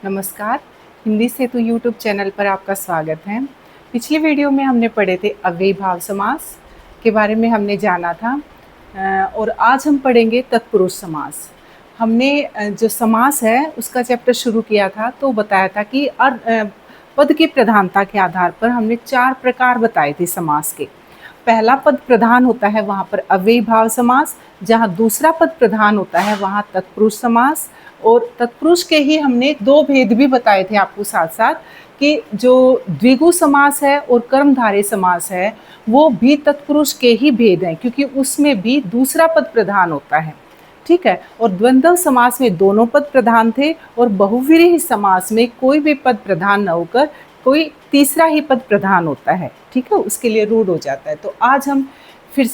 नमस्कार। हिंदी सेतु YouTube channel पर आपका स्वागत है। पिछली वीडियो में हमने पढ़े थे अव्ययी भाव समास के बारे में हमने जाना था और आज हम पढ़ेंगे तत्पुरुष समास। हमने जो समास है उसका चैप्टर शुरू किया था तो बताया था कि पद की प्रधानता के आधार पर हमने 4 प्रकार बताए थे समास के। पहला पद प्रधान होता है वहाँ पर अव्ययी भाव समास, जहाँ दूसरा पद प्रधान होता है वहाँ तत्पुरुष समास। और तत्पुरुष के ही हमने 2 भेद भी बताए थे आपको साथ साथ कि जो द्विगु समास है और कर्मधारय समास है वो भी तत्पुरुष के ही भेद हैं, क्योंकि उसमें भी दूसरा पद प्रधान होता है। ठीक है। और द्वंद्व समास में दोनों पद प्रधान थे और बहुव्रीहि समास में कोई भी पद प्रधान न होकर कोई तीसरा ही पद प्रधान होता है। ठीक है, उसके लिए रूढ़ हो जाता है। तो आज हम फिर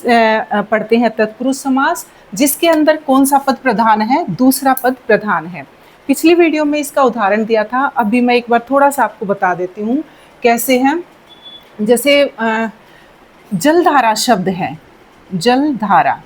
पढ़ते हैं तत्पुरुष समास, जिसके अंदर कौन सा पद प्रधान है? दूसरा पद प्रधान है। पिछली वीडियो में इसका उदाहरण दिया था, अभी मैं एक बार थोड़ा सा आपको बता देती हूँ कैसे है। जैसे जलधारा शब्द है, जलधारा।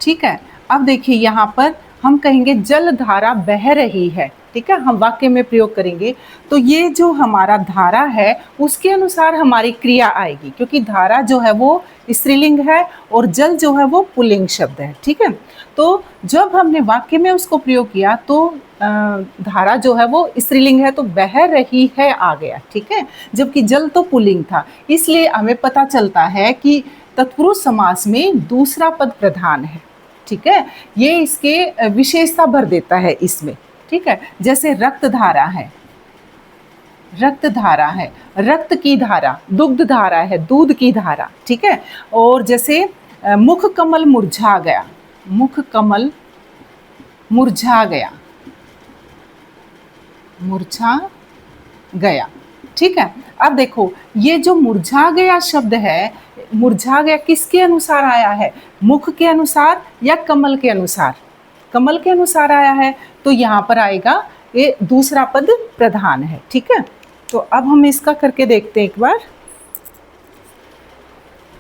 ठीक है, अब देखिए यहाँ पर हम कहेंगे जलधारा बह रही है। ठीक है, हम वाक्य में प्रयोग करेंगे तो ये जो हमारा धारा है उसके अनुसार हमारी क्रिया आएगी, क्योंकि धारा जो है वो स्त्रीलिंग है और जल जो है वो पुल्लिंग शब्द है। ठीक है, तो जब हमने वाक्य में उसको प्रयोग किया तो धारा जो है वो स्त्रीलिंग है तो बह रही है आ गया। ठीक है, जबकि जल तो पुल्लिंग था, इसलिए हमें पता चलता है कि तत्पुरुष समास में दूसरा पद प्रधान है। ठीक है, ये इसके विशेषता भर देता है इसमें। ठीक है, जैसे रक्त धारा है, रक्त धारा है, रक्त की धारा, दुग्ध धारा है, दूध की धारा। ठीक है, और जैसे मुख कमल मुरझा गया, मुख कमल मुरझा गया, मुरझा गया। ठीक है, अब देखो ये जो मुरझा गया शब्द है, मुरझा गया किसके अनुसार आया है? मुख के अनुसार या कमल के अनुसार? कमल के अनुसार आया है, तो यहाँ पर आएगा ये दूसरा पद प्रधान है। ठीक है, तो अब हम इसका करके देखते हैं एक बार।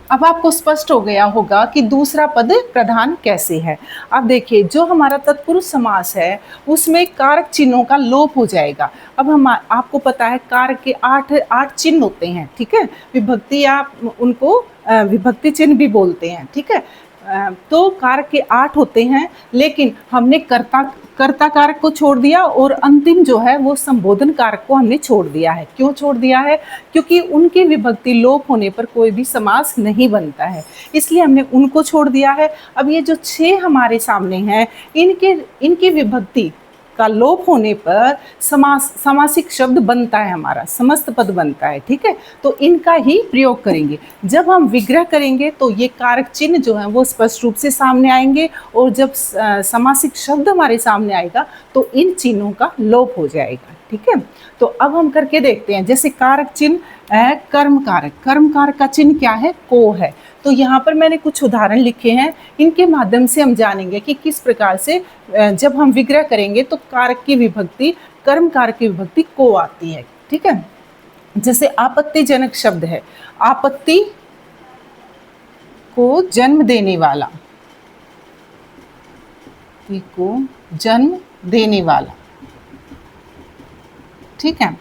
अब आपको स्पष्ट हो गया होगा कि दूसरा पद प्रधान कैसे है। अब देखिए जो हमारा तत्पुरुष समास है उसमें कारक चिन्हों का लोप हो जाएगा। अब हम आपको पता है कारक के 8 चिन्ह होते हैं। ठीक है, विभक्ति आप उनको विभक्ति चिन्ह भी बोलते हैं। ठीक है, तो कारक के 8 होते हैं, लेकिन हमने कर्ता कारक को छोड़ दिया और अंतिम जो है वो संबोधन कारक को हमने छोड़ दिया है। क्यों छोड़ दिया है? क्योंकि उनकी विभक्ति लोप होने पर कोई भी समास नहीं बनता है, इसलिए हमने उनको छोड़ दिया है। अब ये जो 6 हमारे सामने हैं इनकी विभक्ति का लोप होने पर समासिक शब्द बनता है, हमारा समस्त पद बनता है। ठीक है, तो इनका ही प्रयोग करेंगे। जब हम विग्रह करेंगे तो ये कारक चिन्ह जो है वो स्पष्ट रूप से सामने आएंगे, और जब समासिक शब्द हमारे सामने आएगा तो इन चिन्हों का लोप हो जाएगा। ठीक है, तो अब हम करके देखते हैं। जैसे कारक चिन्ह है कर्म कारक, कर्म कारक का चिन्ह क्या है? को है। तो यहाँ पर मैंने कुछ उदाहरण लिखे हैं, इनके माध्यम से हम जानेंगे कि किस प्रकार से जब हम विग्रह करेंगे तो कारक की विभक्ति, कर्म कारक की विभक्ति को आती है। ठीक है, जैसे आपत्तिजनक शब्द है, आपत्ति को जन्म देने वाला, को जन्म देने वाला। ठीक है,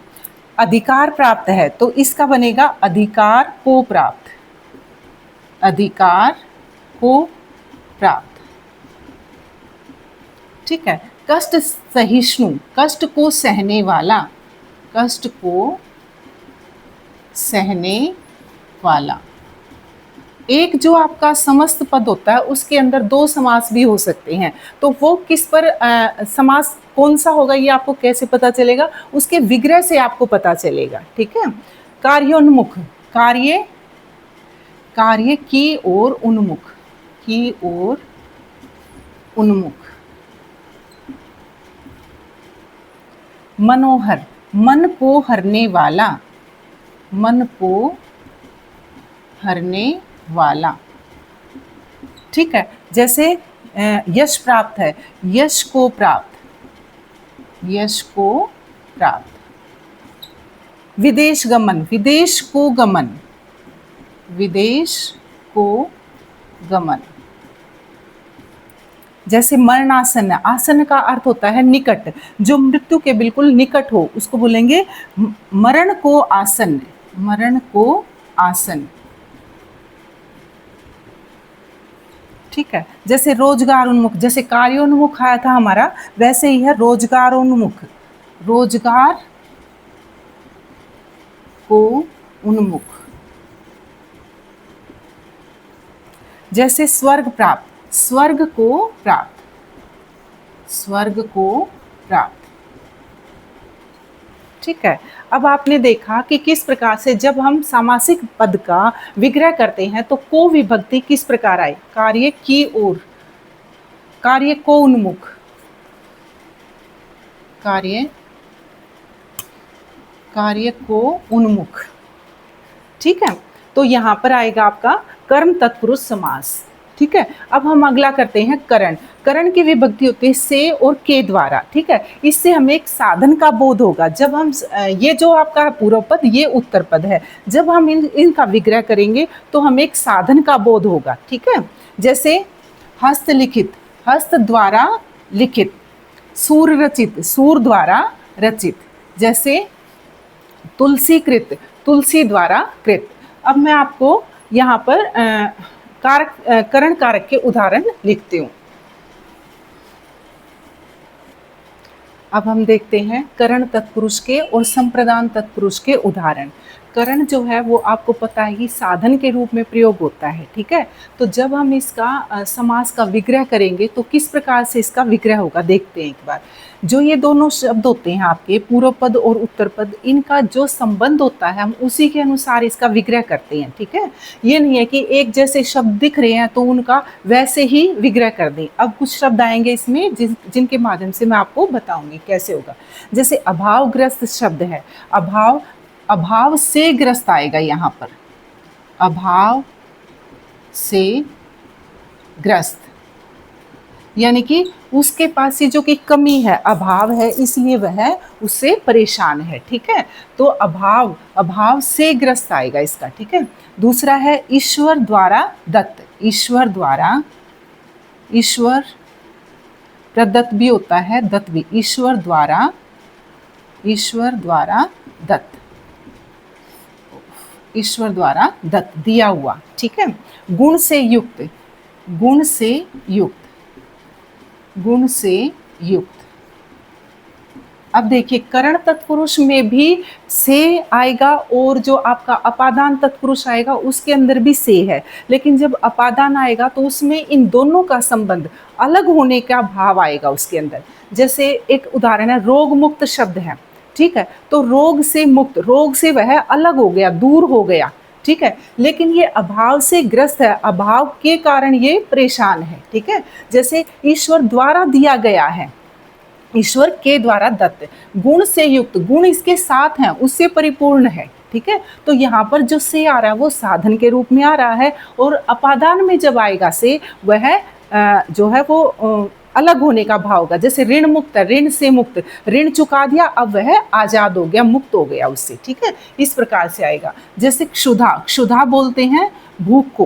अधिकार प्राप्त है तो इसका बनेगा अधिकार को प्राप्त, अधिकार को प्राप्त। ठीक है, कष्ट सहिष्णु, कष्ट को सहने वाला, कष्ट को सहने वाला। एक जो आपका समस्त पद होता है उसके अंदर 2 समास भी हो सकते हैं, तो वो किस पर समास कौन सा होगा ये आपको कैसे पता चलेगा? उसके विग्रह से आपको पता चलेगा। ठीक है, कार्योन्मुख, कार्य, कार्य की ओर उन्मुख, की ओर उन्मुख। मनोहर, मन को हरने वाला, मन को हरने वाला। ठीक है, जैसे यश प्राप्त है, यश को प्राप्त, यश को प्राप्त। विदेश गमन, विदेश को गमन, विदेश को गमन। जैसे मरणासन, आसन का अर्थ होता है निकट, जो मृत्यु के बिल्कुल निकट हो उसको बोलेंगे मरण को आसन, मरण को आसन। ठीक है, जैसे रोजगार उन्मुख, जैसे कार्योन्मुख आया था हमारा, वैसे ही है रोजगारोन्मुख, रोजगार को उन्मुख। जैसे स्वर्ग प्राप्त, स्वर्ग को प्राप्त, स्वर्ग को प्राप्त। ठीक है, अब आपने देखा कि किस प्रकार से जब हम सामासिक पद का विग्रह करते हैं तो को विभक्ति किस प्रकार आई, कार्य की ओर, कार्य को उन्मुख, कार्य, कार्य को उन्मुख। ठीक है, तो यहां पर आएगा आपका कर्म तत्पुरुष समास। ठीक है, अब हम अगला करते हैं करण। करण की विभक्ति होती है से और के द्वारा। ठीक है, इससे हमें एक साधन का बोध होगा। जब हम ये जो आपका पूर्व पद, ये उत्तर पद है, जब हम इनका विग्रह करेंगे तो हमें एक साधन का बोध होगा। ठीक है, जैसे हस्तलिखित, हस्त द्वारा लिखित, सूर रचित, सूर द्वारा रचित। जैसे तुलसीकृत, तुलसी द्वारा कृत। अब मैं आपको यहाँ पर कारक, करण कारक के उदाहरण लिखती हूँ। अब हम देखते हैं करण तत्पुरुष के और संप्रदान तत्पुरुष के उदाहरण। करण जो है वो आपको पता है कि साधन के रूप में प्रयोग होता है। ठीक है, तो जब हम इसका समास का विग्रह करेंगे तो किस प्रकार से इसका विग्रह होगा देखते हैं एक बार। जो ये दोनों शब्द होते हैं आपके पूर्व पद और उत्तर पद, इनका जो संबंध होता है हम उसी के अनुसार इसका विग्रह करते हैं। ठीक है, ये नहीं है कि एक जैसे शब्द दिख रहे हैं तो उनका वैसे ही विग्रह कर दें। अब कुछ शब्द आएंगे इसमें जिनके माध्यम से मैं आपको बताऊंगी कैसे होगा। जैसे अभावग्रस्त शब्द है, अभाव, अभाव से ग्रस्त आएगा यहाँ पर, अभाव से ग्रस्त, यानी कि उसके पास ये जो कि कमी है, अभाव है, इसलिए वह उससे परेशान है। ठीक है, तो अभाव, अभाव से ग्रस्त आएगा इसका। ठीक है, दूसरा है ईश्वर द्वारा दत्त, ईश्वर द्वारा, ईश्वर प्रदत्त भी होता है, दत्त भी, ईश्वर द्वारा, ईश्वर द्वारा दत्त, ईश्वर द्वारा दत्त, दिया हुआ। ठीक है, गुण से युक्त, गुण से युक्त, गुण से युक्त। अब देखिए करण तत्पुरुष में भी से आएगा और जो आपका अपादान तत्पुरुष आएगा उसके अंदर भी से है, लेकिन जब अपादान आएगा तो उसमें इन दोनों का संबंध अलग होने का भाव आएगा उसके अंदर। जैसे एक उदाहरण है, रोग मुक्त शब्द है। ठीक है, तो रोग से मुक्त, रोग से वह अलग हो गया, दूर हो गया। ठीक है, लेकिन ये अभाव से ग्रस्त है, अभाव के कारण ये परेशान है। ठीक है, जैसे ईश्वर द्वारा दिया गया है, ईश्वर के द्वारा दत्त, गुण से युक्त, गुण इसके साथ हैं, उससे परिपूर्ण है। ठीक है, तो यहाँ पर जो से आ रहा है वो साधन के रूप में आ रहा है, और अपादान में जब आएगा से, वह जो है वो अलग होने का भाव होगा। जैसे ऋण मुक्त, ऋण से मुक्त, ऋण चुका दिया, अब वह आजाद हो गया, मुक्त हो गया उससे। ठीक है, इस प्रकार से आएगा। जैसे क्षुधा, क्षुधा बोलते हैं भूख को,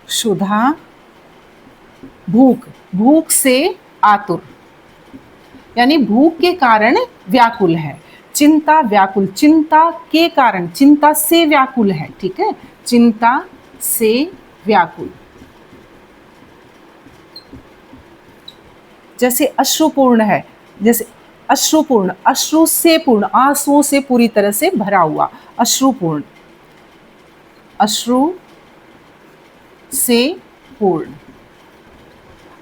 क्षुधा, भूख, भूख से आतुर, यानी भूख के कारण व्याकुल है। चिंता, व्याकुल, चिंता के कारण, चिंता से व्याकुल है। ठीक है, चिंता से व्याकुल। जैसे अश्रुपूर्ण है, जैसे अश्रुपूर्ण, अश्रु से पूर्ण, आंसुओं से पूरी तरह से भरा हुआ, अश्रुपूर्ण, अश्रु से पूर्ण।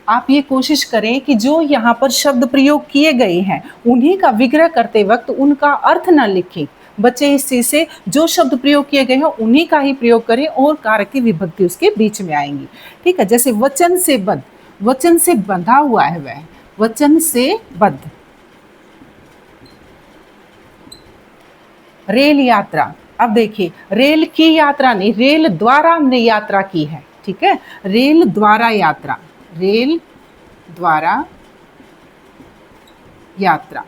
आप ये कोशिश करें कि जो यहाँ पर शब्द प्रयोग किए गए हैं उन्हीं का विग्रह करते वक्त उनका अर्थ न लिखें। बच्चे इस चीज़ से जो शब्द प्रयोग किए गए हैं उन्हीं का ही प्रयोग करें और कारक की विभक्ति उसके बीच में आएंगी। ठीक है, जैसे वचन से बद्ध, वचन से बंधा हुआ है वह, वचन से बद्ध। रेल यात्रा, अब देखिए रेल की यात्रा नहीं, रेल द्वारा हमने यात्रा की है। ठीक है, रेल द्वारा यात्रा, रेल द्वारा यात्रा।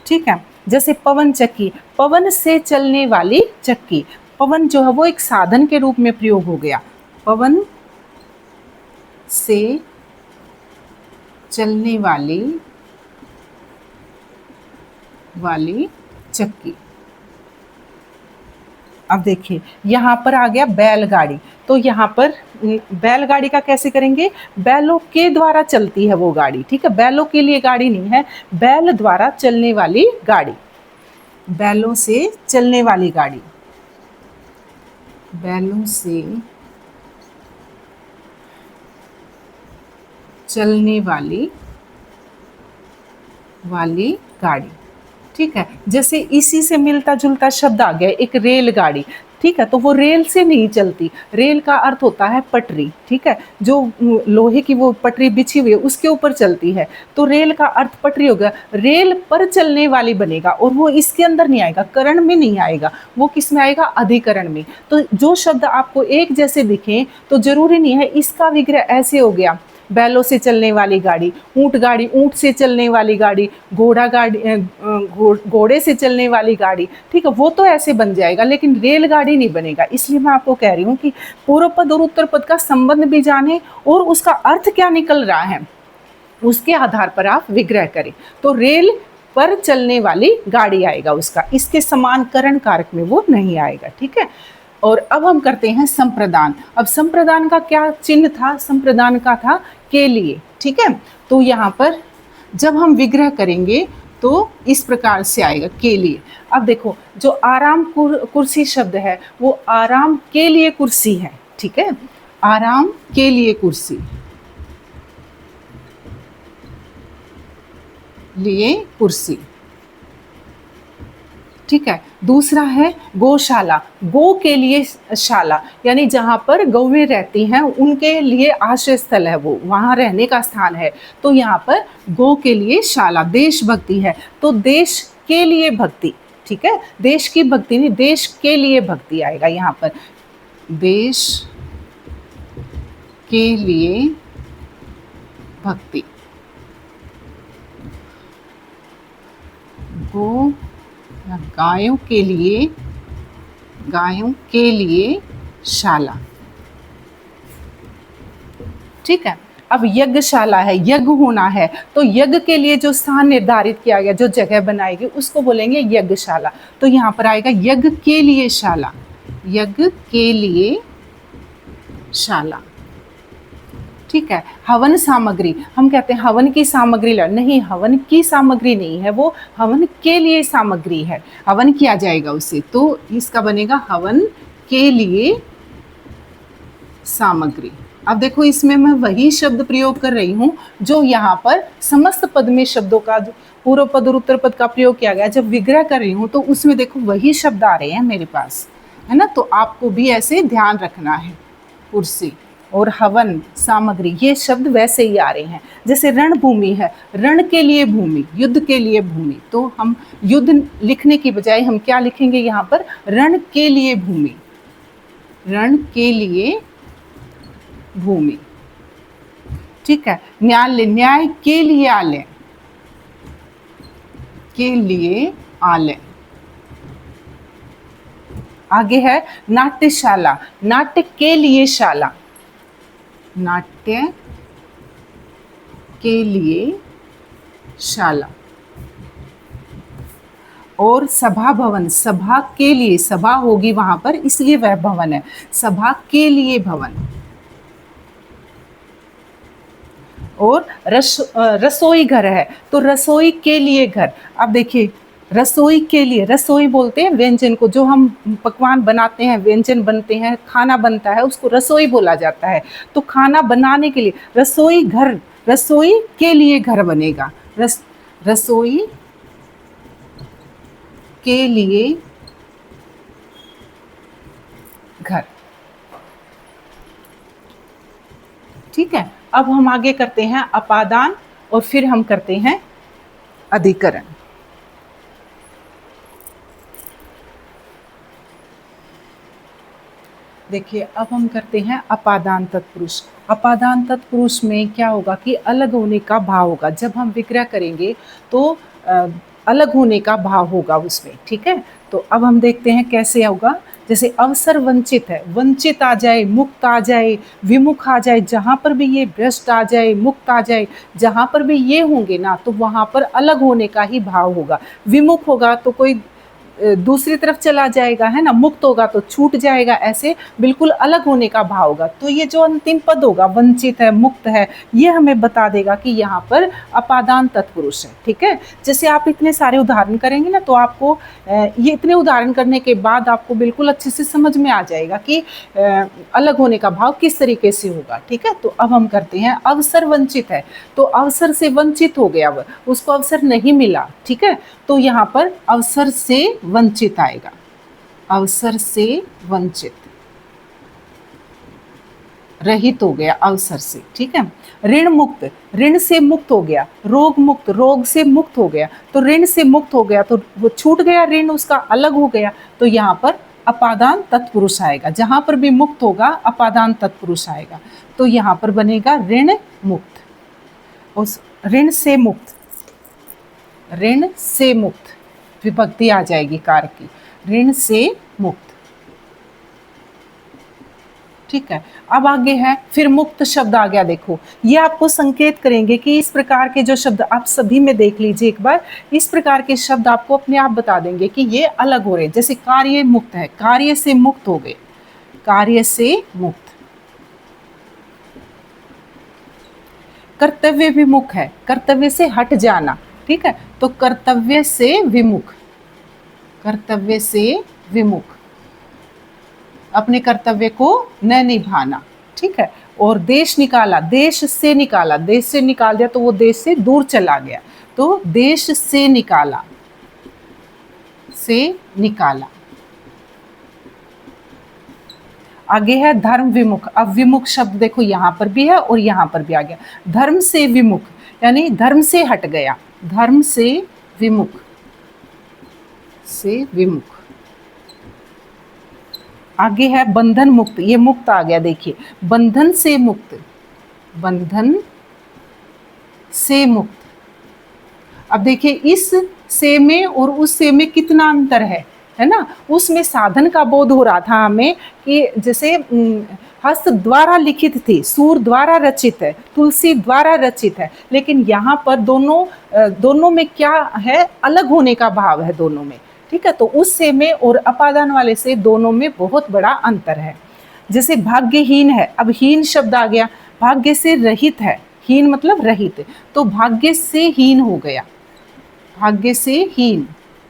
ठीक है, जैसे पवन चक्की, पवन से चलने वाली चक्की, पवन जो है वो एक साधन के रूप में प्रयोग हो गया, पवन से चलने वाली चक्की। अब देखिए यहाँ पर आ गया बैलगाड़ी, तो यहाँ पर बैलगाड़ी का कैसे करेंगे, बैलों के द्वारा चलती है वो गाड़ी, ठीक है, बैलों के लिए गाड़ी नहीं है, बैल द्वारा चलने वाली गाड़ी, बैलों से चलने वाली गाड़ी, बैलों से चलने वाली गाड़ी, ठीक है। जैसे इसी से मिलता जुलता शब्द आ गया एक रेलगाड़ी, ठीक है, तो वो रेल से नहीं चलती, रेल का अर्थ होता है पटरी, ठीक है, जो लोहे की वो पटरी बिछी हुई है उसके ऊपर चलती है, तो रेल का अर्थ पटरी हो गया, रेल पर चलने वाली बनेगा, और वो इसके अंदर नहीं आएगा, करण में नहीं आएगा, वो किस में आएगा, अधिकरण में। तो जो शब्द आपको एक जैसे दिखें तो जरूरी नहीं है इसका विग्रह ऐसे हो गया, बैलों से चलने वाली गाड़ी, ऊंट से चलने वाली गाड़ी, घोड़े से चलने वाली गाड़ी, ठीक है, वो तो ऐसे बन जाएगा, लेकिन रेलगाड़ी नहीं बनेगा। इसलिए मैं आपको कह रही हूँ कि पूर्व पद और उत्तर पद का संबंध भी जाने और उसका अर्थ क्या निकल रहा है उसके आधार पर आप विग्रह करें। तो रेल पर चलने वाली गाड़ी आएगा उसका, इसके समान करण कारक में वो नहीं आएगा, ठीक है। और अब हम करते हैं संप्रदान। अब संप्रदान का क्या चिन्ह था, संप्रदान का था के लिए, ठीक है। तो यहाँ पर जब हम विग्रह करेंगे तो इस प्रकार से आएगा के लिए। अब देखो जो आराम कुर्सी शब्द है वो आराम के लिए कुर्सी है, ठीक है, आराम के लिए कुर्सी, लिए कुर्सी, ठीक है। दूसरा है गौशाला, गो के लिए शाला, यानी जहाँ पर गौएं रहती हैं उनके लिए आश्रय स्थल है, वो वहाँ रहने का स्थान है, तो यहाँ पर गो के लिए शाला। देशभक्ति है तो देश के लिए भक्ति, ठीक है, देश की भक्ति नहीं, देश के लिए भक्ति आएगा यहाँ पर, देश के लिए भक्ति। गो गायों के लिए शाला, ठीक है। अब यज्ञशाला है, यज्ञ होना है, तो यज्ञ के लिए जो स्थान निर्धारित किया गया, जो जगह बनाएगी उसको बोलेंगे यज्ञशाला। तो यहाँ पर आएगा यज्ञ के लिए शाला, यज्ञ के लिए शाला, ठीक है। हवन सामग्री, हम कहते हैं हवन की सामग्री नहीं, हवन की सामग्री नहीं है, वो हवन के लिए सामग्री है, हवन किया जाएगा उससे, तो इसका बनेगा हवन के लिए सामग्री। अब देखो इसमें मैं वही शब्द प्रयोग कर रही हूँ जो यहाँ पर समस्त पद में शब्दों का पूर्व पद और उत्तर पद का प्रयोग किया गया, जब विग्रह कर रही हूँ तो उसमें देखो वही शब्द आ रहे हैं मेरे पास, है ना, तो आपको भी ऐसे ध्यान रखना है। कुर्सी और हवन सामग्री ये शब्द वैसे ही आ रहे हैं, जैसे रणभूमि है, रण के लिए भूमि, युद्ध के लिए भूमि, तो हम युद्ध लिखने की बजाय हम क्या लिखेंगे यहाँ पर, रण के लिए भूमि, रण के लिए भूमि, ठीक है। न्यायालय, न्याय के लिए आलय, के लिए आलय। आगे है नाट्यशाला, नाट्य के लिए शाला, नाट्य के लिए शाला। और सभा भवन, सभा के लिए, सभा होगी वहां पर इसलिए वह भवन है, सभा के लिए भवन। और रसोई घर है तो रसोई के लिए घर। अब देखिए रसोई के लिए, रसोई बोलते हैं व्यंजन को, जो हम पकवान बनाते हैं, व्यंजन बनते हैं, खाना बनता है, उसको रसोई बोला जाता है। तो खाना बनाने के लिए रसोई घर, रसोई के लिए घर बनेगा, रसोई के लिए घर, ठीक है। अब हम आगे करते हैं अपादान और फिर हम करते हैं अधिकरण। देखिए अब हम करते हैं अपादान तत्पुरुष। अपादान तत्पुरुष में क्या होगा कि अलग होने का भाव होगा, जब हम विग्रह करेंगे तो अलग होने का भाव होगा उसमें, ठीक है। तो अब हम देखते हैं कैसे होगा जैसे अवसर वंचित है, वंचित आ जाए, मुक्त आ जाए, विमुख आ जाए, जहाँ पर भी ये भ्रष्ट आ जाए, मुक्त आ जाए, जहाँ पर भी ये होंगे ना तो वहाँ पर अलग होने का ही भाव होगा। विमुख होगा तो कोई दूसरी तरफ चला जाएगा, है ना, मुक्त होगा तो छूट जाएगा, ऐसे बिल्कुल अलग होने का भाव होगा। तो ये जो अंतिम पद होगा, वंचित है, मुक्त है, ये हमें बता देगा कि यहाँ पर अपादान तत्पुरुष है। ठीक है, जैसे आप इतने सारे उदाहरण करेंगे ना तो आपको ये इतने उदाहरण करने के बाद आपको बिल्कुल अच्छे से समझ में आ जाएगा कि अलग होने का भाव किस तरीके से होगा। ठीक है, तो अब हम करते हैं, अवसर वंचित है तो अवसर से वंचित हो गया, उसको अवसर नहीं मिला। ठीक है, तो यहाँ पर अवसर से वंचित आएगा, अवसर से वंचित, रहित हो गया अवसर से। ठीक है, ऋण मुक्त, ऋण से मुक्त हो गया, रोग मुक्त, रोग से मुक्त हो गया, तो ऋण से मुक्त हो गया तो वो छूट गया, ऋण उसका अलग हो गया, तो यहाँ पर अपादान तत्पुरुष आएगा। जहाँ पर भी मुक्त होगा अपादान तत्पुरुष आएगा, तो यहाँ पर बनेगा ऋण मुक्त, उस ऋण से मुक्त, ऋण से मुक्त, विभक्ति आ जाएगी कार की, ऋण से मुक्त। ठीक है, अब आगे है फिर मुक्त शब्द आ गया। देखो ये आपको संकेत करेंगे कि इस प्रकार के जो शब्द आप सभी में देख लीजिए एक बार, इस प्रकार के शब्द आपको अपने आप बता देंगे कि ये अलग हो रहे हैं। जैसे कार्य मुक्त है, कार्य से मुक्त हो गए, कार्य से मुक्त। कर्तव्य विमुख है, कर्तव्य से हट जाना। ठीक है, तो कर्तव्य से विमुख, कर्तव्य से विमुख, अपने कर्तव्य को न निभाना। ठीक है, और देश निकाला, देश से निकाला, देश से निकाल दिया तो वो देश से दूर चला गया, तो देश से निकाला, से निकाला। आगे है धर्म विमुख। अब विमुख शब्द देखो यहाँ पर भी है और यहाँ पर भी आ गया, धर्म से विमुख यानी धर्म से हट गया, धर्म से विमुख, से विमुख। आगे है बंधन मुक्त, ये मुक्त आ गया, देखिए बंधन से मुक्त, बंधन से मुक्त। अब देखिए इस से में और उस से में कितना अंतर है ना। उसमें साधन का बोध हो रहा था हमें कि जैसे हस्त द्वारा लिखित थी, सूर द्वारा रचित है, तुलसी द्वारा रचित है, लेकिन यहाँ पर दोनों में क्या है, अलग होने का भाव है दोनों में। ठीक है, तो उस से में और अपादान वाले से दोनों में बहुत बड़ा अंतर है। जैसे भाग्यहीन है, अब हीन शब्द आ गया, भाग्य से रहित है, हीन मतलब रहित, तो भाग्य से हीन हो गया, भाग्य से हीन,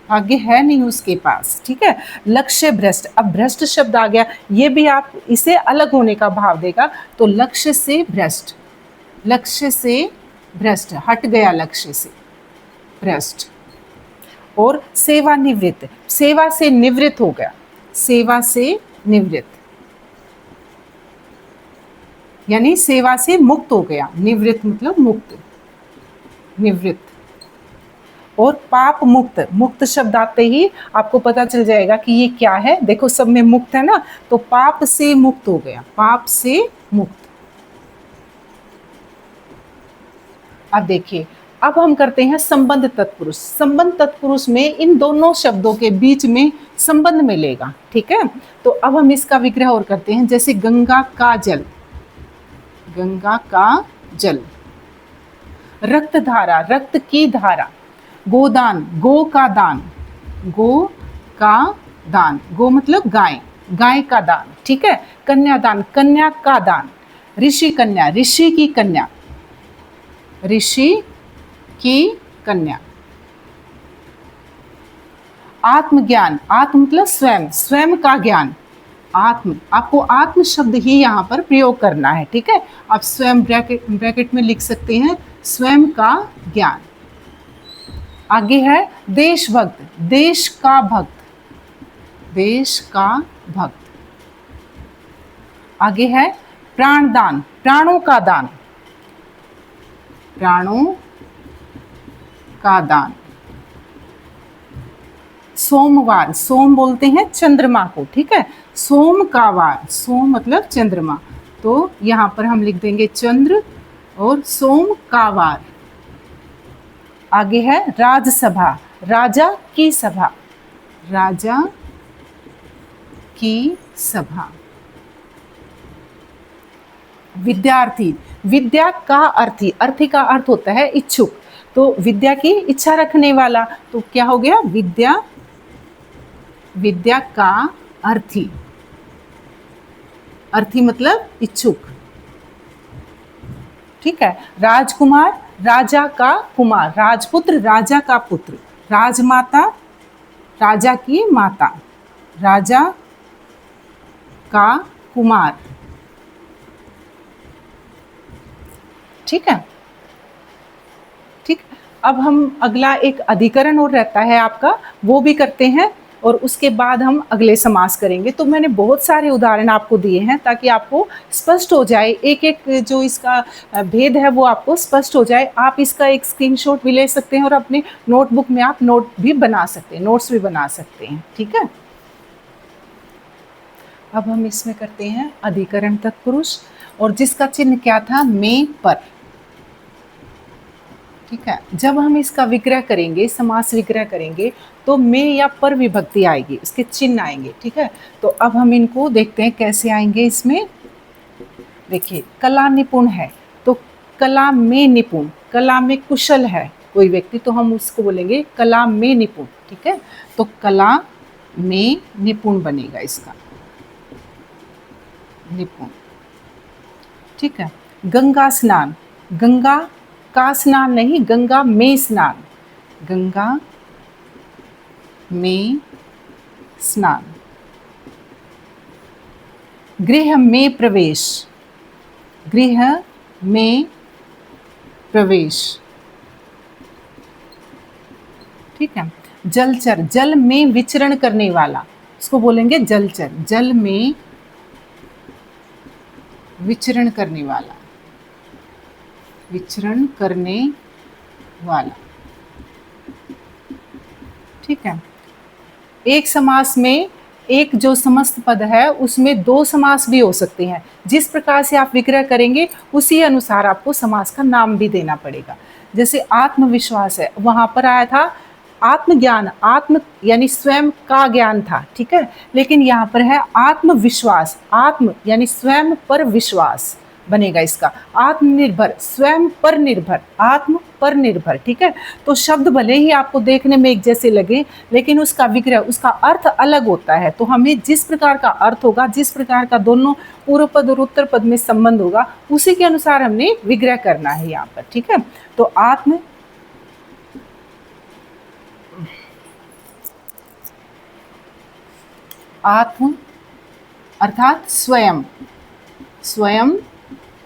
भाग्य है नहीं उसके पास। ठीक है, लक्ष्य भ्रष्ट, अब भ्रष्ट शब्द आ गया, ये भी आप इसे अलग होने का भाव देगा, तो लक्ष्य से भ्रष्ट, लक्ष्य से भ्रष्ट, हट गया लक्ष्य से, भ्रष्ट। और सेवानिवृत्त, सेवा से निवृत्त हो गया, सेवा से निवृत्त यानी सेवा से मुक्त हो गया, निवृत्त मतलब मुक्त, निवृत्त। और पाप मुक्त, मुक्त शब्द आते ही आपको पता चल जाएगा कि ये क्या है। देखो सब में मुक्त है ना, तो पाप से मुक्त हो गया, पाप से मुक्त। अब देखिए अब हम करते हैं संबंध तत्पुरुष। संबंध तत्पुरुष में इन दोनों शब्दों के बीच में संबंध मिलेगा। ठीक है, तो अब हम इसका विग्रह और करते हैं। जैसे गंगा का जल, गंगा का जल, रक्त धारा, रक्त की धारा, गोदान, गो का दान, गो का दान, गो मतलब गाय, गाय का दान। ठीक है, कन्यादान, कन्या का दान, ऋषि कन्या, ऋषि की कन्या, ऋषि की कन्या। आत्मज्ञान, आत्म मतलब स्वयं, स्वयं का ज्ञान, आत्म, आपको आत्म शब्द ही यहाँ पर प्रयोग करना है। ठीक है, आप स्वयं ब्रैकेट में लिख सकते हैं, स्वयं का ज्ञान। आगे है देशभक्त, देश का भक्त, देश का भक्त। आगे है प्राणदान, प्राणों का दान, प्राणों का दान। सोमवार, सोम बोलते हैं चंद्रमा को। ठीक है, सोम का वार, सोम मतलब चंद्रमा, तो यहाँ पर हम लिख देंगे चंद्र और सोम का वार। आगे है राजसभा, राजा की सभा, राजा की सभा। विद्यार्थी, विद्या का अर्थी, अर्थी का अर्थ होता है इच्छुक, तो विद्या की इच्छा रखने वाला, तो क्या हो गया विद्या, विद्या का अर्थी, अर्थी मतलब इच्छुक, ठीक है। राजकुमार, राजा का कुमार, राजपुत्र राजा का पुत्र, राजमाता राजा की माता, राजा का कुमार, ठीक है। ठीक, अब हम अगला एक अधिकरण और रहता है आपका, वो भी करते हैं और उसके बाद हम अगले समास करेंगे। तो मैंने बहुत सारे उदाहरण आपको दिए हैं ताकि आपको स्पष्ट हो जाए, एक एक जो इसका भेद है वो आपको स्पष्ट हो जाए। आप इसका एक स्क्रीनशॉट भी ले सकते हैं और अपने नोटबुक में आप नोट भी बना सकते हैं, नोट्स भी बना सकते हैं, ठीक है। अब हम इसमें करते हैं अधिकरण तत्पुरुष, और जिसका चिन्ह क्या था, में पर, ठीक है। जब हम इसका विग्रह करेंगे, समास विग्रह करेंगे, तो में या पर विभक्ति आएगी, इसके चिन्ह आएंगे, ठीक है। तो अब हम इनको देखते हैं कैसे आएंगे। इसमें देखिए कला निपुण है, तो कला में निपुण, कला में कुशल है कोई व्यक्ति, तो हम उसको बोलेंगे कला में निपुण, ठीक है। तो कला में निपुण बनेगा इसका, निपुण, ठीक है। गंगा स्नान, गंगा का स्नान नहीं, गंगा में स्नान, गंगा में स्नान। गृह में प्रवेश, गृह में प्रवेश, ठीक है। जलचर, जल में विचरण करने वाला, उसको बोलेंगे जलचर, जल में विचरण करने वाला, विचरण करने वाला, ठीक है। एक समास में एक जो समस्त पद है उसमें दो समास भी हो सकते हैं। जिस प्रकार से आप विग्रह करेंगे उसी अनुसार आपको समास का नाम भी देना पड़ेगा। जैसे आत्मविश्वास है, वहां पर आया था आत्मज्ञान, आत्म यानी स्वयं का ज्ञान था, ठीक है। लेकिन यहाँ पर है आत्मविश्वास, आत्म यानी स्वयं पर विश्वास बनेगा इसका। आत्मनिर्भर, स्वयं पर निर्भर, आत्म पर निर्भर, ठीक है। तो शब्द भले ही आपको देखने में एक जैसे लगे, लेकिन उसका विग्रह, उसका अर्थ अलग होता है। तो हमें जिस प्रकार का अर्थ होगा, जिस प्रकार का दोनों पूर्व पद और उत्तर पद में संबंध होगा, उसी के अनुसार हमने विग्रह करना है यहाँ पर, ठीक है। तो आत्म, आत्म अर्थात स्वयं, स्वयं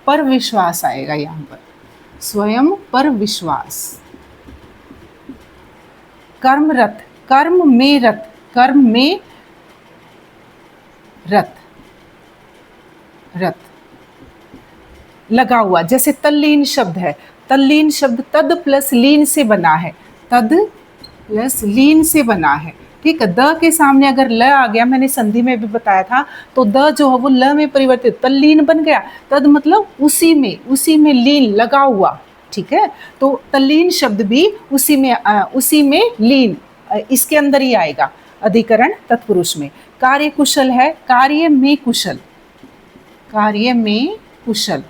पर विश्वास आएगा यहाँ पर, स्वयं पर विश्वास। कर्मरत, कर्म में रत, कर्म में रत, रत लगा हुआ। जैसे तल्लीन शब्द है, तल्लीन शब्द तद प्लस लीन से बना है, तद प्लस लीन से बना है, ठीक है। द के सामने अगर ल आ गया, मैंने संधि में भी बताया था, तो द जो है वो ल में परिवर्तित, तल्लीन बन गया। तद मतलब उसी में लीन, लगा हुआ, ठीक है। तो तल्लीन शब्द भी उसी में लीन, इसके अंदर ही आएगा अधिकरण तत्पुरुष में। कार्य कुशल है, कार्य में कुशल, कार्य में कुशल।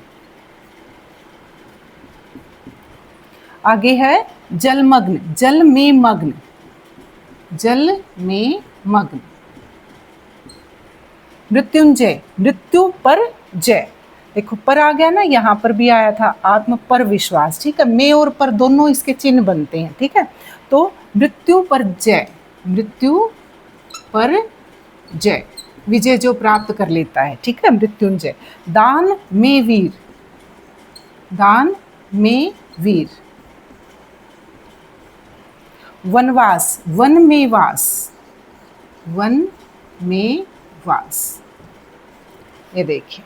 आगे है जलमग्न, जल में मग्न, जल में मग्न। मृत्युंजय, मृत्यु पर जय, देखो पर आ गया ना, यहाँ पर भी आया था आत्म पर विश्वास, ठीक है। में और पर दोनों इसके चिन्ह बनते हैं, ठीक है। तो मृत्यु पर जय, मृत्यु पर जय, विजय जो प्राप्त कर लेता है, ठीक है, मृत्युंजय। दान में वीर, दान में वीर। वनवास, वन में वास, वन में वास। ये देखिए,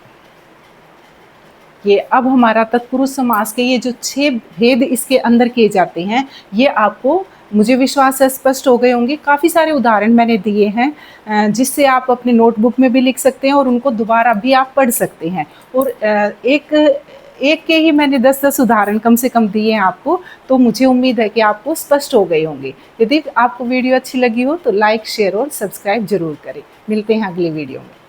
ये अब हमारा तत्पुरुष समास के ये जो 6 भेद इसके अंदर किए जाते हैं, ये आपको मुझे विश्वास है स्पष्ट हो गए होंगे। काफ़ी सारे उदाहरण मैंने दिए हैं जिससे आप अपने नोटबुक में भी लिख सकते हैं और उनको दोबारा भी आप पढ़ सकते हैं। और एक एक के ही मैंने 10-10 उदाहरण कम से कम दिए हैं आपको, तो मुझे उम्मीद है कि आपको स्पष्ट हो गए होंगे। यदि आपको वीडियो अच्छी लगी हो तो लाइक, शेयर और सब्सक्राइब ज़रूर करें। मिलते हैं अगली वीडियो में।